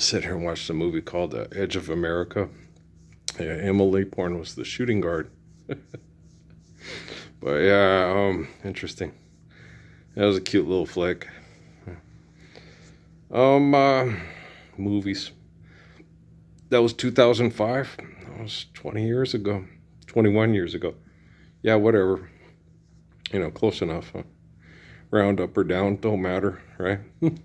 sit here and watch the movie called Edge of America. Yeah, Emily Porn was the shooting guard. But yeah, interesting. That was a cute little flick. Um, uh, Movies. That was 2005. That was 20 years ago. 21 years ago. Yeah, whatever. Close enough. Huh? Round up or down, don't matter, right? And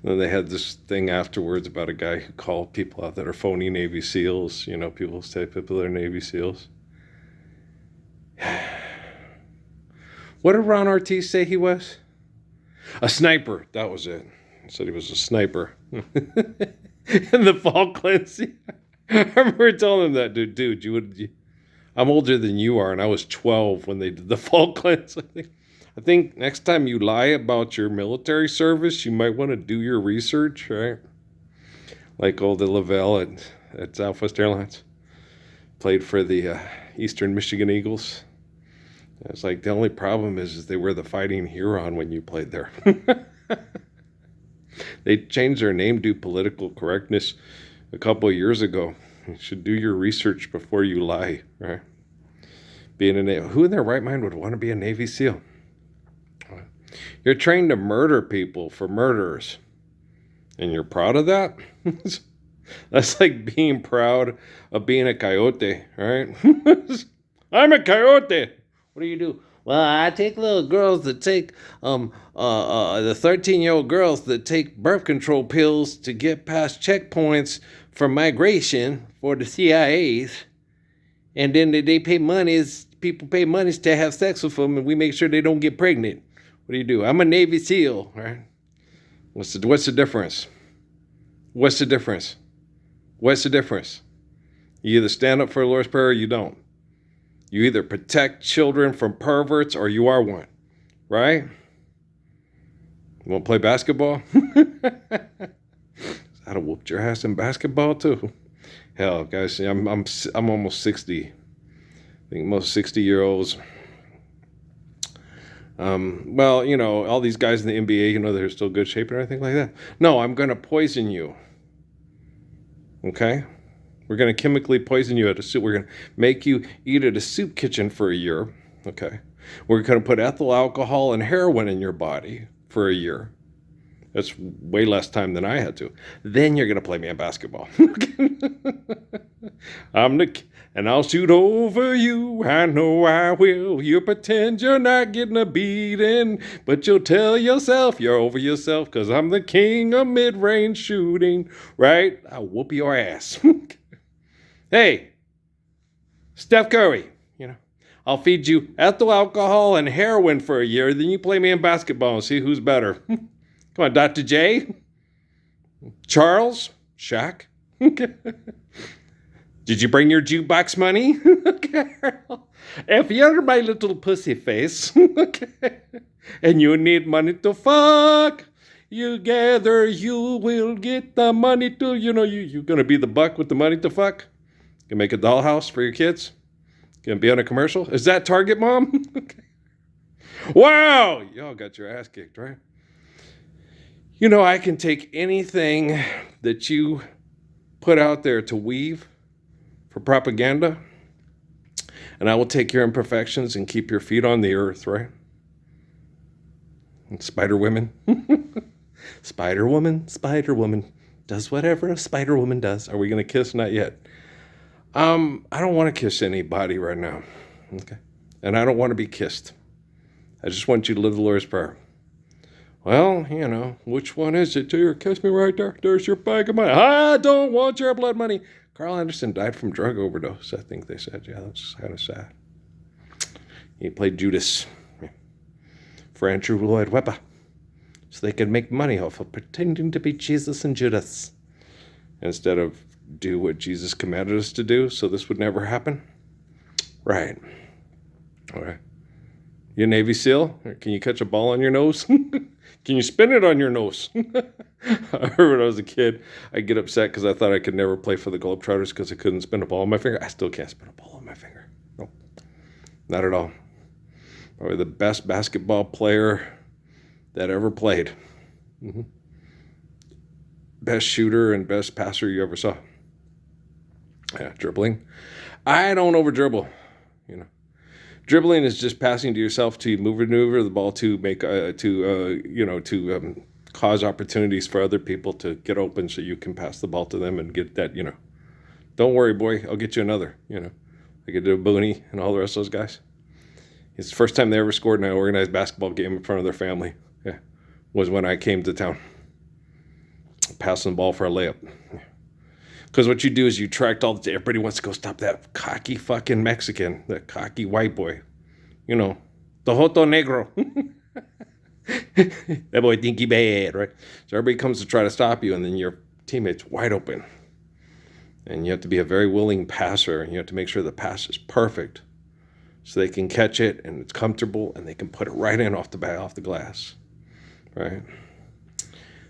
then they had this thing afterwards about a guy who called people out that are phony Navy SEALs. People say people are Navy SEALs. What did Ron Ortiz say he was? A sniper. That was it. He said he was a sniper. In the Falklands. I remember telling him that, dude, I'm older than you are, and I was 12 when they did the Falklands. I think next time you lie about your military service, you might want to do your research, right? Like old Lavelle at Southwest Airlines. Played for the Eastern Michigan Eagles. It's like the only problem is they were the Fighting Huron when you played there. They changed their name due political correctness a couple of years ago. You should do your research before you lie, right? Who in their right mind would want to be a Navy SEAL? You're trained to murder people for murderers. And you're proud of that? That's like being proud of being a coyote, right? I'm a coyote. What do? Well, I take little girls that take the 13-year-old girls that take birth control pills to get past checkpoints for migration for the CIAs, and then they pay monies. People pay monies to have sex with them, and we make sure they don't get pregnant. What do? I'm a Navy SEAL, right? What's the difference? What's the difference? What's the difference? You either stand up for the Lord's Prayer or you don't. You either protect children from perverts or you are one, right? You want to play basketball? I'd have whooped your ass in basketball too. Hell, guys, I'm almost 60. I think most 60-year-olds. All these guys in the NBA, they're still good shape and everything like that. No, I'm going to poison you. Okay? We're going to chemically poison you at a soup. We're going to make you eat at a soup kitchen for a year. Okay? We're going to put ethyl alcohol and heroin in your body for a year. That's way less time than I had to. Then you're going to play me in basketball. And I'll shoot over you. I know I will. You pretend you're not getting a beating, but you'll tell yourself you're over yourself because I'm the king of mid-range shooting, right? I'll whoop your ass. Hey, Steph Curry, I'll feed you ethyl alcohol and heroin for a year, then you play me in basketball and see who's better. Come on, Dr. J, Charles, Shaq. Did you bring your jukebox money? If you're my little pussy face, and you need money to fuck, together you will get the money to, you're going to be the buck with the money to fuck. You can make a dollhouse for your kids. Gonna be on a commercial. Is that Target, Mom? Okay. Wow, y'all got your ass kicked, right? I can take anything that you put out there to weave for propaganda, and I will take your imperfections and keep your feet on the earth, right? And Spider Woman. Spider Woman does whatever a Spider Woman does. Are we gonna kiss? Not yet. I don't want to kiss anybody right now, okay? And I don't want to be kissed. I just want you to live the Lord's Prayer. Well, which one is it? Dear, kiss me right there. There's your bag of money. I don't want your blood money. Carl Anderson died from drug overdose, I think they said. Yeah, that's kind of sad. He played Judas for Andrew Lloyd Webber, so they could make money off of pretending to be Jesus and Judas instead of do what Jesus commanded us to do, so this would never happen. Right. All right. You a Navy SEAL? Can you catch a ball on your nose? Can you spin it on your nose? I remember when I was a kid, I'd get upset because I thought I could never play for the Globetrotters because I couldn't spin a ball on my finger. I still can't spin a ball on my finger. Nope. Not at all. Probably the best basketball player that ever played. Mm-hmm. best shooter and best passer you ever saw? Yeah, dribbling. I don't over dribble. You know, dribbling is just passing to yourself to maneuver the ball to make to cause opportunities for other people to get open so you can pass the ball to them and get that. Don't worry, boy, I'll get you another. Like I did Booney and all the rest of those guys. It's the first time they ever scored in an organized basketball game in front of their family. Yeah, was when I came to town, passing the ball for a layup. Because what you do is you tracked everybody wants to go stop that cocky fucking Mexican, that cocky white boy. The Joto Negro. That boy think he bad, right? So everybody comes to try to stop you, and then your teammate's wide open. And you have to be a very willing passer, and you have to make sure the pass is perfect so they can catch it, and it's comfortable, and they can put it right in off the glass, right?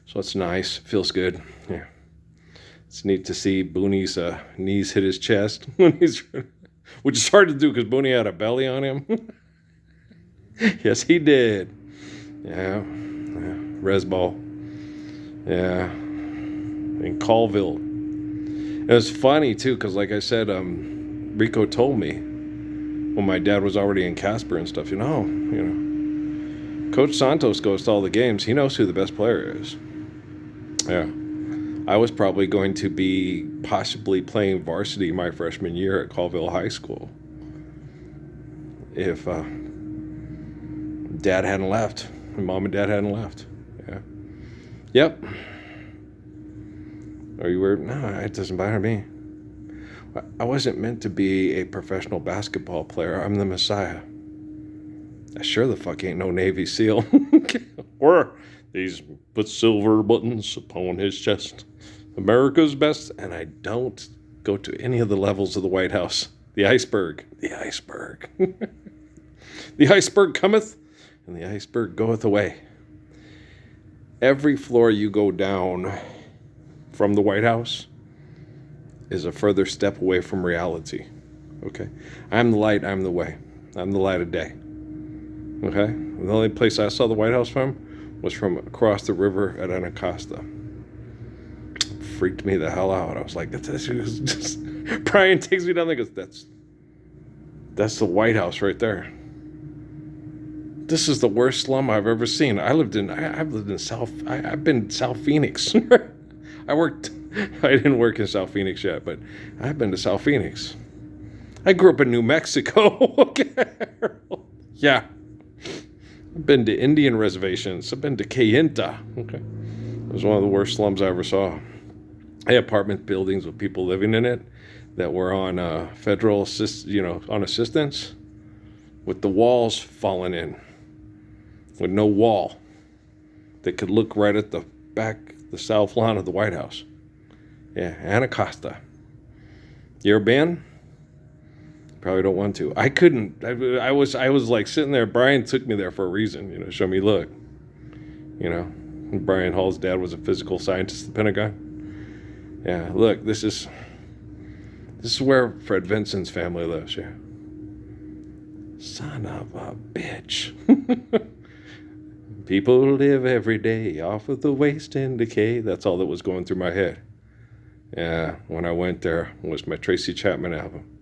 So it's nice. Feels good. Yeah. It's neat to see Booney's knees hit his chest which is hard to do because Booney had a belly on him. Yes, he did. Yeah. Res ball. Yeah. In Colville. It was funny too because, like I said, Rico told me when my dad was already in Casper and stuff. Coach Santos goes to all the games. He knows who the best player is. Yeah. I was probably going to be possibly playing varsity my freshman year at Colville High School if Dad hadn't left, and Mom and Dad hadn't left. Yeah. Yep. Are you worried? No, it doesn't bother me. I wasn't meant to be a professional basketball player. I'm the Messiah. I sure the fuck ain't no Navy SEAL. Or these put silver buttons upon his chest. America's best. And I don't go to any of the levels of the White House. The iceberg. The iceberg. The iceberg cometh, and the iceberg goeth away. Every floor you go down from the White House is a further step away from reality. Okay? I'm the light, I'm the way. I'm the light of day. Okay? The only place I saw the White House from was from across the river at Anacostia. Freaked me the hell out. I was like, that's just... Brian takes me down there and goes, that's the White House right there. This is the worst slum I've ever seen. I've been South Phoenix. I didn't work in South Phoenix yet, but I've been to South Phoenix. I grew up in New Mexico. Okay. Yeah. I've been to Indian reservations. I've been to Kayenta. Okay. It was one of the worst slums I ever saw. I had apartment buildings with people living in it that were on federal on assistance with the walls falling in, with no wall that could look right at the back, the south lawn of the White House. Yeah, Anacostia. You ever been? Probably don't want to. I couldn't. I was like sitting there. Brian took me there for a reason. Show me, look. Brian Hall's dad was a physical scientist at the Pentagon. Yeah, look, this is where Fred Vinson's family lives. Yeah. Son of a bitch. People live every day off of the waste and decay. That's all that was going through my head. Yeah, when I went there, was my Tracy Chapman album.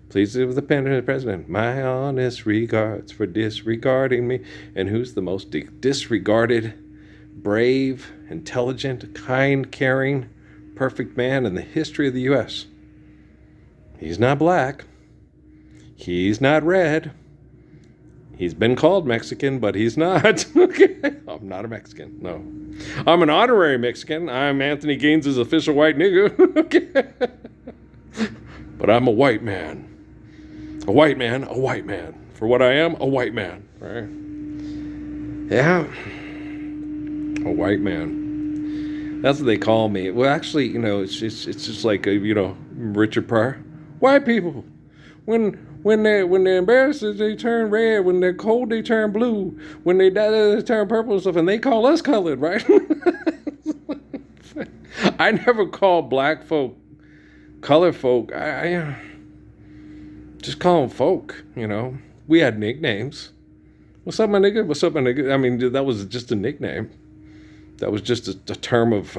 Please live with the president. My honest regards for disregarding me. And who's the most disregarded, brave, intelligent, kind, caring, perfect man in the history of the U.S.? He's not black. He's not red. He's been called Mexican, but he's not. Okay. I'm not a Mexican. No. I'm an honorary Mexican. I'm Anthony Gaines's official white nigga. Okay. But I'm a white man. A white man. A white man. For what I am, a white man. Right? Yeah. A white man. That's what they call me. Well, actually, it's just like, Richard Pryor. White people. When they're embarrassed, they turn red. When they're cold, they turn blue. When they die, they turn purple and stuff. And they call us colored, right? I never call black folk colored folk. I just call them folk. We had nicknames. What's up, my nigga? What's up, my nigga? I mean, that was just a nickname. That was just a term of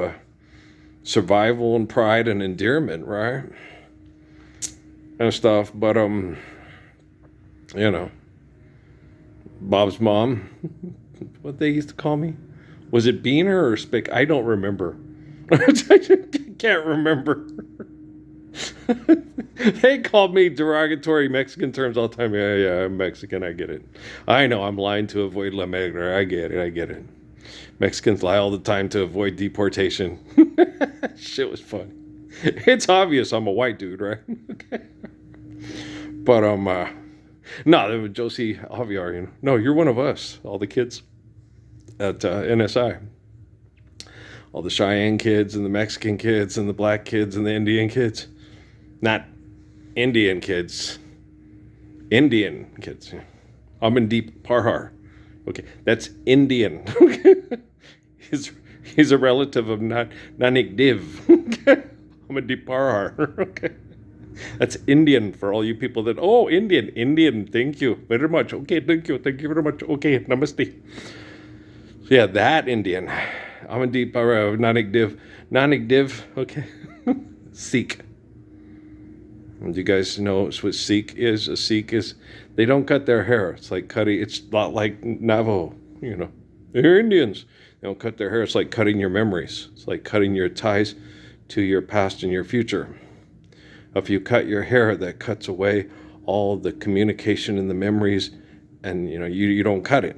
survival and pride and endearment, right? And stuff. But you know, Bob's mom, what they used to call me, was it Beaner or Spick? I don't remember. I can't remember. They called me derogatory Mexican terms all the time. Yeah, I'm Mexican. I get it. I know I'm lying to avoid la migra. I get it. Mexicans lie all the time to avoid deportation. Shit was funny. It's obvious I'm a white dude, right? But no, there was Josie Javier. You know, no, you're one of us. All the kids at NSI, all the Cheyenne kids and the Mexican kids and the black kids and the Indian kids. Not Indian kids. Indian kids. I'm in deep Parhar. Okay, that's Indian. He's a relative of Nanik Div. I'm a deep Parhar. Okay. That's Indian for all you people that, oh, Indian, thank you very much. Okay, thank you very much. Okay, namaste. So yeah, that Indian. I'm a deep Parhar of Nanik Div, okay. Sikh. And you guys know what Sikh is? A Sikh is, they don't cut their hair. It's like cutting, it's not like Navajo, you know. They're Indians. They don't cut their hair. It's like cutting your memories. It's like cutting your ties to your past and your future. If you cut your hair, that cuts away all the communication and the memories, and you know, you don't cut it.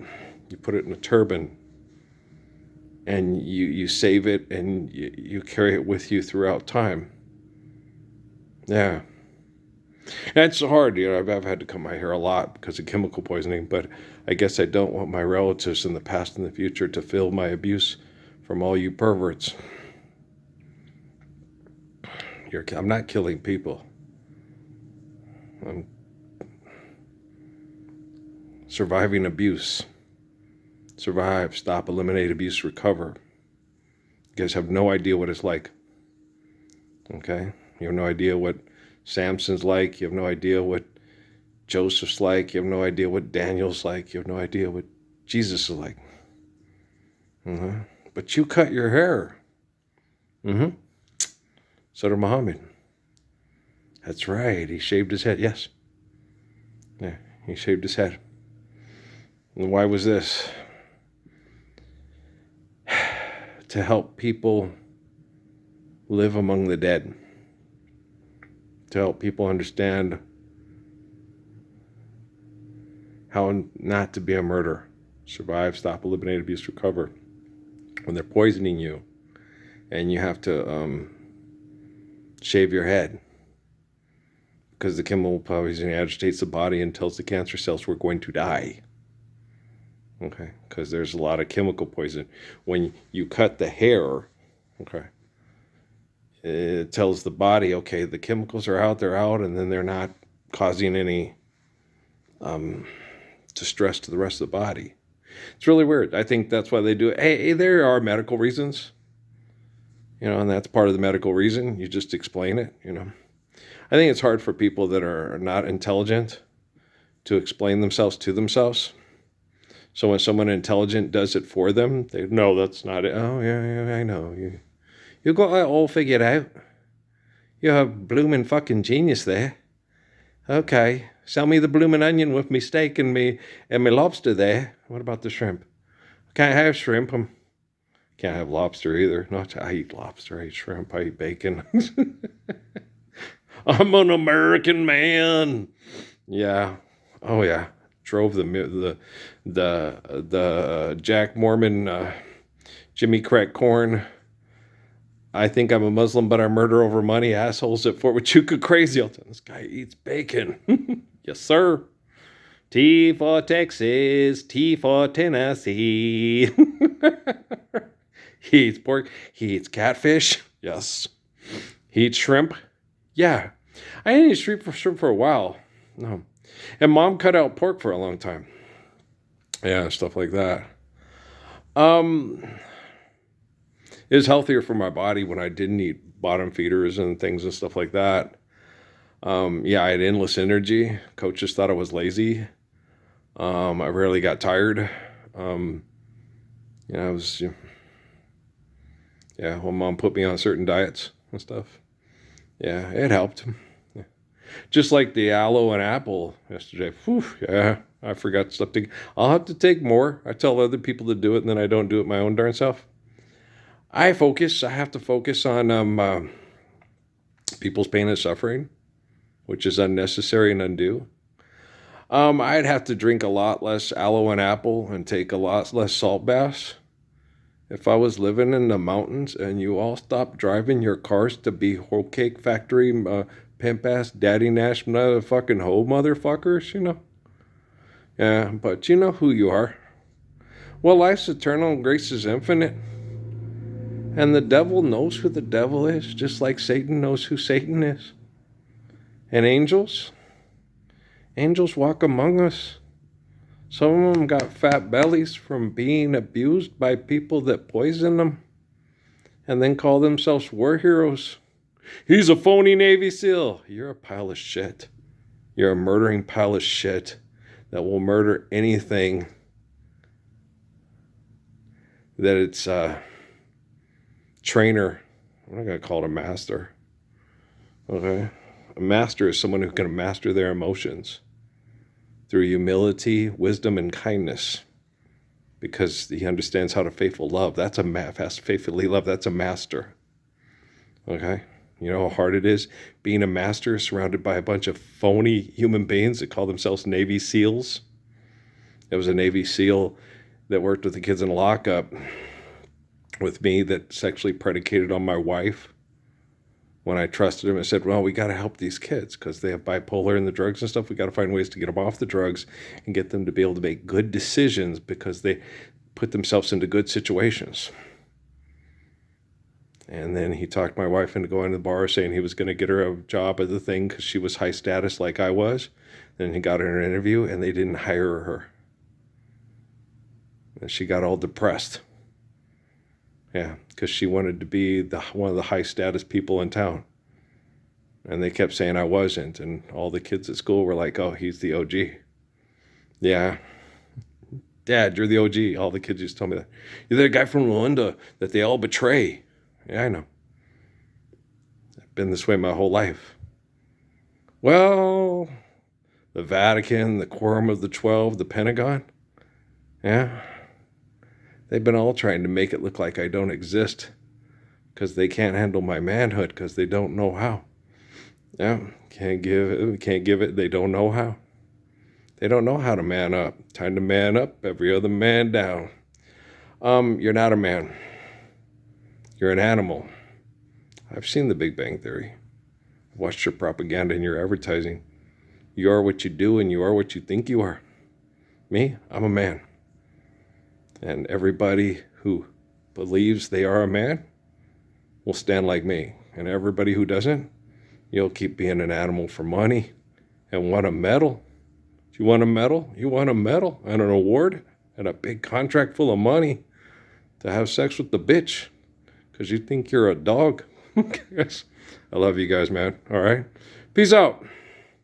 You put it in a turban, and you save it, and you carry it with you throughout time. Yeah. That's hard, you know. I've had to cut my hair a lot because of chemical poisoning, but I guess I don't want my relatives in the past and the future to feel my abuse from all you perverts. I'm not killing people. I'm surviving abuse. Survive, stop, eliminate abuse, recover. You guys have no idea what it's like. Okay? You have no idea what Samson's like. You have no idea what Joseph's like. You have no idea what Daniel's like. You have no idea what Jesus is like. But you cut your hair. So did Muhammad. That's right. He shaved his head. Yes. Yeah, he shaved his head. And why was this? To help people live among the dead. To help people understand how not to be a murderer. Survive, stop, eliminate, abuse, recover. When they're poisoning you and you have to shave your head because the chemical poisoning agitates the body and tells the cancer cells we're going to die. Okay, because there's a lot of chemical poison. When you cut the hair, okay, it tells the body, okay, the chemicals are out, they're out, and then they're not causing any distress to the rest of the body. It's really weird. I think that's why they do it. Hey, there are medical reasons, you know, and that's part of the medical reason. You just explain it, you know. I think it's hard for people that are not intelligent to explain themselves to themselves. So when someone intelligent does it for them, they no, that's not it. Oh, yeah, I know. You got that all figured out. You're a bloomin' fucking genius there. Okay, sell me the bloomin' onion with me steak and me lobster there. What about the shrimp? I can't have shrimp. Can't have lobster either. I eat lobster, I eat shrimp, I eat bacon. I'm an American man. Yeah. Oh yeah. Drove the Jack Mormon Jimmy Crack Corn. I think I'm a Muslim, but I murder over money. Assholes at Fort Huachuca crazy. All the time. This guy eats bacon. Yes, sir. T for Texas, T for Tennessee. He eats pork. He eats catfish. Yes. He eats shrimp. Yeah. I didn't eat shrimp for a while. No. And Mom cut out pork for a long time. Yeah, stuff like that. It was healthier for my body when I didn't eat bottom feeders and things and stuff like that. Yeah, I had endless energy. Coaches thought I was lazy. I rarely got tired. I was, yeah, Yeah, when mom put me on certain diets and stuff. Yeah, it helped. Yeah. Just like the aloe and apple yesterday. Whew, yeah, I forgot stuff to. I'll have to take more. I tell other people to do it, and then I don't do it my own darn self. I focus. I have to focus on people's pain and suffering, which is unnecessary and undue. I'd have to drink a lot less aloe and apple and take a lot less salt baths. If I was living in the mountains and you all stopped driving your cars to be whole cake factory, pimp ass, daddy Nash, motherfucking hoe motherfuckers, you know? Yeah, but you know who you are. Well, life's eternal and grace is infinite. And the devil knows who the devil is, just like Satan knows who Satan is. And angels walk among us. Some of them got fat bellies from being abused by people that poison them and then call themselves war heroes. He's a phony Navy SEAL. You're a pile of shit. You're a murdering pile of shit that will murder anything that its trainer, I'm not going to call it a master. Okay? A master is someone who can master their emotions through humility, wisdom, and kindness, because he understands how to faithfully love. That's faithfully love. That's a master. Okay? You know how hard it is being a master surrounded by a bunch of phony human beings that call themselves Navy SEALs. There was a Navy SEAL that worked with the kids in lockup with me that sexually predicated on my wife. When I trusted him, I said, well, we got to help these kids because they have bipolar and the drugs and stuff. We got to find ways to get them off the drugs and get them to be able to make good decisions because they put themselves into good situations. And then he talked my wife into going to the bar saying he was going to get her a job at the thing because she was high status like I was. Then he got her an interview and they didn't hire her. And she got all depressed. Yeah, because she wanted to be one of the high status people in town. And they kept saying I wasn't. And all the kids at school were like, oh, he's the OG. Yeah. Dad, you're the OG. All the kids used to tell me that. You're the guy from Rwanda that they all betray. Yeah, I know. I've been this way my whole life. Well, the Vatican, the Quorum of the 12, the Pentagon. Yeah. They've been all trying to make it look like I don't exist because they can't handle my manhood because they don't know how. Yeah, can't give it. They don't know how. They don't know how to man up. Time to man up. Every other man down. You're not a man. You're an animal. I've seen the Big Bang Theory. I've watched your propaganda and your advertising. You are what you do and you are what you think you are. Me, I'm a man. And everybody who believes they are a man will stand like me. And everybody who doesn't, you'll keep being an animal for money and want a medal. If you want a medal, you want a medal and an award and a big contract full of money to have sex with the bitch because you think you're a dog. I love you guys, man. All right. Peace out.